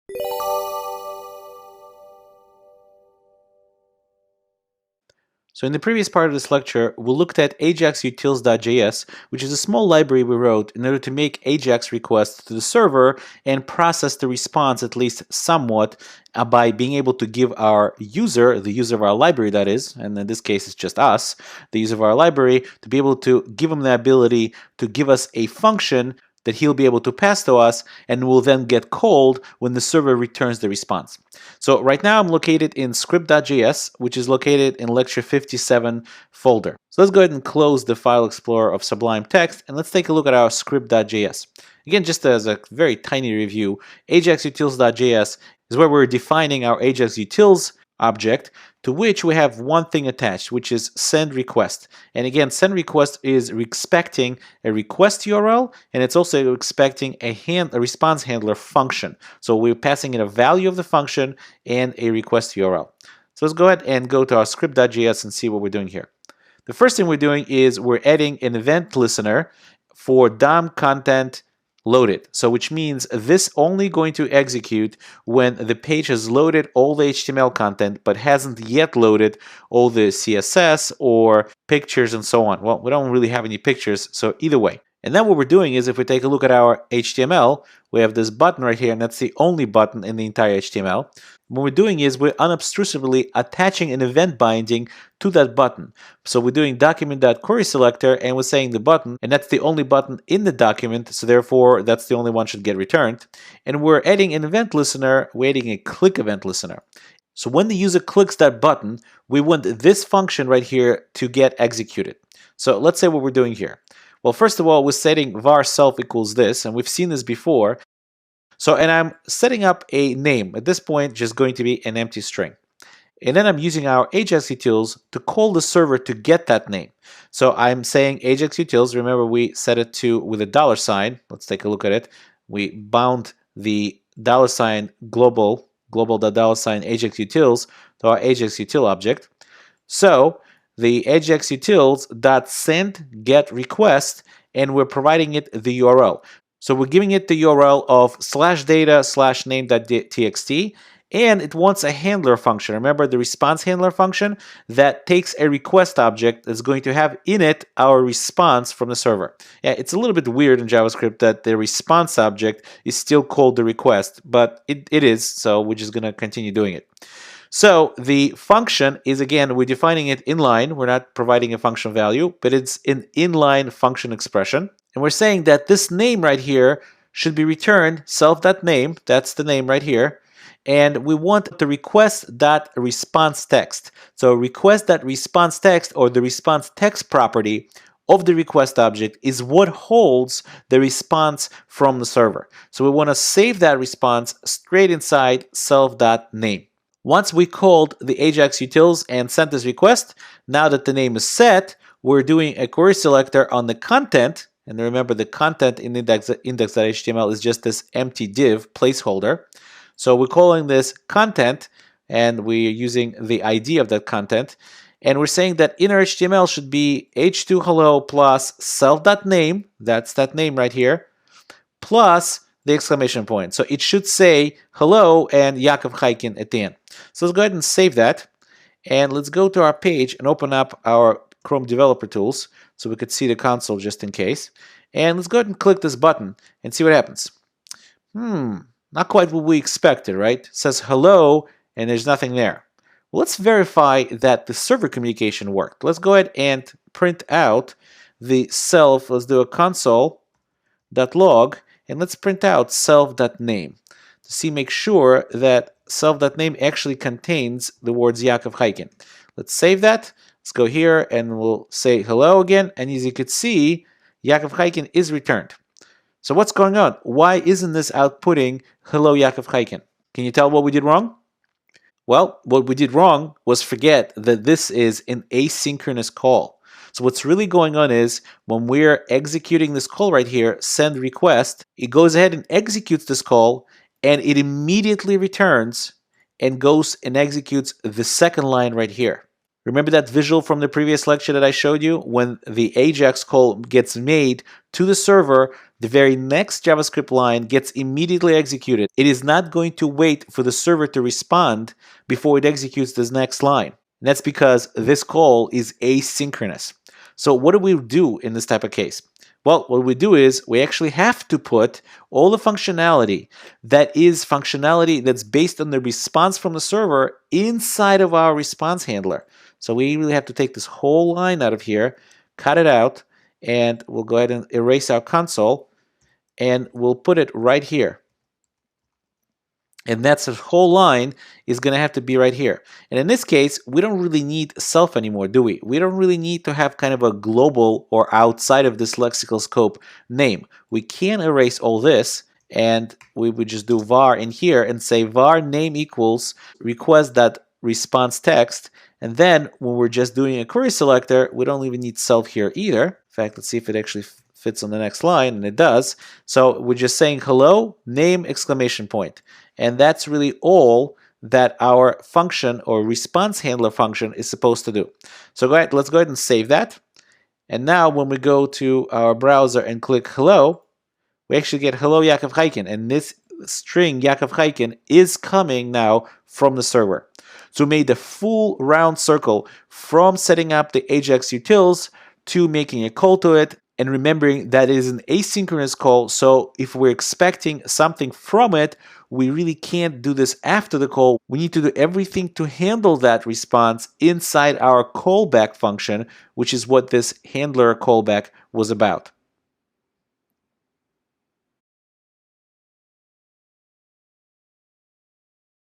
So in the previous part of this lecture, we looked at ajaxutils.js, which is a small library we wrote in order to make Ajax requests to the server and process the response at least somewhat by being able to give our user, the user of our library that is, and in this case it's just us, the user of our library, to be able to give him the ability to give us a function that he'll be able to pass to us and will then get called when the server returns the response. So right now I'm located in script.js, which is located in lecture 57 folder. So let's go ahead and close the file explorer of Sublime Text and let's take a look at our script.js. Again, just as a very tiny review, ajaxutils.js is where we're defining our Ajax utils object to which we have one thing attached, which is send request. And again, send request is expecting a request URL, and it's also expecting a response handler function. So we're passing in a value of the function and a request URL. So let's go ahead and go to our script.js and see what we're doing here. The first thing we're doing is we're adding an event listener for DOM content loaded. So which means this only going to execute when the page has loaded all the HTML content but hasn't yet loaded all the CSS or pictures and so on. Well, we don't really have any pictures, so either way. And then what we're doing is if we take a look at our HTML, we have this button right here, and that's the only button in the entire HTML. What we're doing is we're unobtrusively attaching an event binding to that button. So we're doing document.querySelector and we're saying the button, and that's the only button in the document, so therefore that's the only one should get returned. And we're adding an event listener, we're adding a click event listener. So when the user clicks that button, we want this function right here to get executed. So let's say what we're doing here. Well, first of all, we're setting var self equals this, and we've seen this before. So, and I'm setting up a name. At this point, just going to be an empty string. And then I'm using our Ajax utils to call the server to get that name. So I'm saying Ajax utils, remember we set it to with a $sign. Let's take a look at it. We bound the $sign global.$sign Ajax utils to our Ajax util object. So the Ajax utils dot send get request, and we're providing it the URL. So we're giving it the URL of /data/name.txt, and it wants a handler function. Remember the response handler function that takes a request object that's going to have in it our response from the server. Yeah, it's a little bit weird in JavaScript that the response object is still called the request, but it is, so we're just going to continue doing it. So the function is, again, we're defining it inline. We're not providing a function value, but it's an inline function expression. And we're saying that this name right here should be returned self.name. That's the name right here. And we want the request.response text. So request.response text, or the response text property of the request object, is what holds the response from the server. So we want to save that response straight inside self.name. Once we called the Ajax utils and sent this request, now that the name is set, we're doing a query selector on the content. And remember, the content in index.html is just this empty div placeholder. So we're calling this content, and we're using the ID of that content. And we're saying that inner HTML should be h2hello plus self.name, that's that name right here, plus the exclamation point. So it should say hello and Yakov Chaikin at the end. So let's go ahead and save that. And let's go to our page and open up our Chrome Developer Tools so we could see the console just in case. And let's go ahead and click this button and see what happens. Not quite what we expected, right? It says hello and there's nothing there. Well, let's verify that the server communication worked. Let's go ahead and print out the self. Let's do a console.log and let's print out self.name to make sure that self.name actually contains the words Yakov Chaikin. Let's save that. Let's go here and we'll say hello again. And as you can see, Yakov Chaikin is returned. So what's going on? Why isn't this outputting hello Yakov Chaikin? Can you tell what we did wrong? Well, what we did wrong was forget that this is an asynchronous call. So what's really going on is when we're executing this call right here, send request, it goes ahead and executes this call, and it immediately returns and goes and executes the second line right here. Remember that visual from the previous lecture that I showed you? When the Ajax call gets made to the server, the very next JavaScript line gets immediately executed. It is not going to wait for the server to respond before it executes this next line. And that's because this call is asynchronous. So what do we do in this type of case? Well, what we do is we actually have to put all the functionality that is functionality that's based on the response from the server inside of our response handler. So we really have to take this whole line out of here, cut it out, and we'll go ahead and erase our console, and we'll put it right here. And that's the whole line is going to have to be right here. And in this case, we don't really need self anymore, do we? We don't really need to have kind of a global or outside of this lexical scope name. We can erase all this, and we would just do var in here and say var name equals request.response text. And then when we're just doing a query selector, we don't even need self here either. In fact, let's see if it actually fits on the next line, and it does. So we're just saying hello, name, exclamation point. And that's really all that our function or response handler function is supposed to do. So let's go ahead and save that. And now when we go to our browser and click hello, we actually get hello Yaakov Chaikin. And this string Yaakov Chaikin is coming now from the server. So we made the full round circle from setting up the Ajax utils to making a call to it, and remembering that it is an asynchronous call, so if we're expecting something from it, we really can't do this after the call. We need to do everything to handle that response inside our callback function, which is what this handler callback was about.